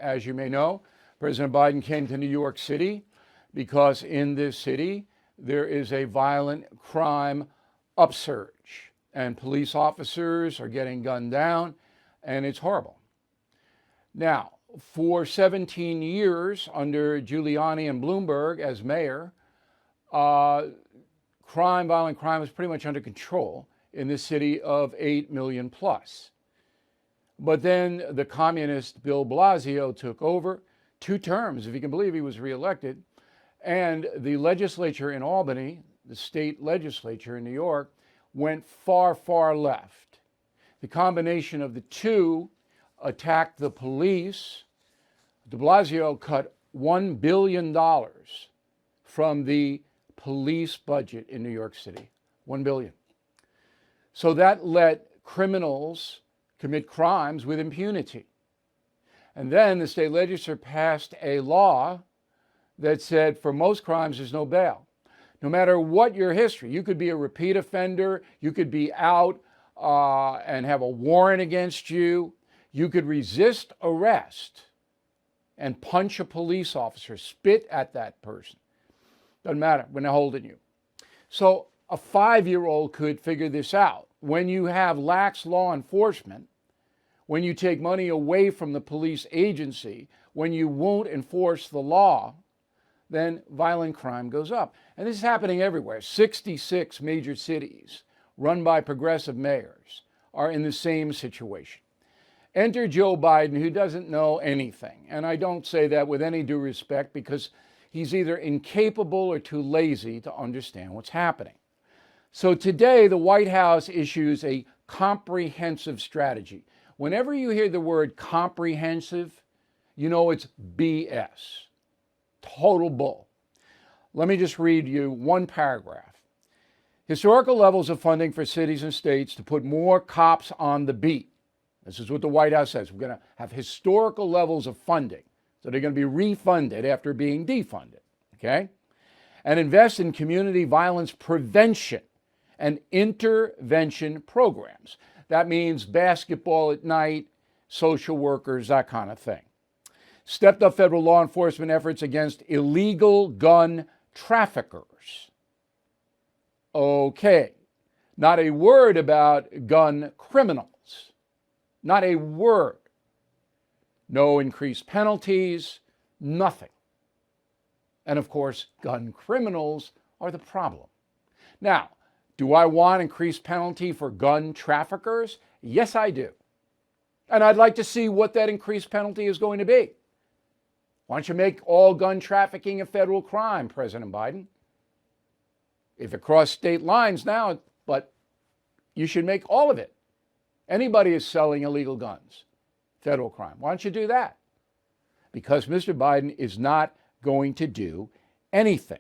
As you may know, President Biden came to New York City because in this city there is a violent crime upsurge and police officers are getting gunned down, and it's horrible. Now, for 17 years under Giuliani and Bloomberg as mayor, violent crime was pretty much under control in this city of 8 million plus. But then the communist Bill Blasio took over 2 terms, if you can believe he was reelected, and the legislature in Albany, the state legislature in New York, went far, far left. The combination of the two attacked the police. De Blasio cut $1 billion from the police budget in New York City. $1 billion. So that let criminals commit crimes with impunity. And then the state legislature passed a law that said for most crimes there's no bail. No matter what your history, you could be a repeat offender, you could be out and have a warrant against you, you could resist arrest and punch a police officer, spit at that person. Doesn't matter when they're holding you. So a 5-year-old could figure this out. When you have lax law enforcement, when you take money away from the police agency, when you won't enforce the law, then violent crime goes up. And this is happening everywhere. 66 major cities run by progressive mayors are in the same situation. Enter Joe Biden, who doesn't know anything. And I don't say that with any due respect because he's either incapable or too lazy to understand what's happening. So today, the White House issues a comprehensive strategy. Whenever you hear the word comprehensive, you know it's BS. Total bull. Let me just read you one paragraph. Historical levels of funding for cities and states to put more cops on the beat. This is what the White House says. We're going to have historical levels of funding. So they're going to be refunded after being defunded. Okay? And invest in community violence prevention and intervention programs. That means basketball at night, social workers, that kind of thing. Stepped up federal law enforcement efforts against illegal gun traffickers. Okay. Not a word about gun criminals. Not a word. No increased penalties, nothing. And of course, gun criminals are the problem. Now, do I want increased penalty for gun traffickers? Yes, I do. And I'd like to see what that increased penalty is going to be. Why don't you make all gun trafficking a federal crime, President Biden? If it crossed state lines now, but you should make all of it. Anybody is selling illegal guns, federal crime. Why don't you do that? Because Mr. Biden is not going to do anything.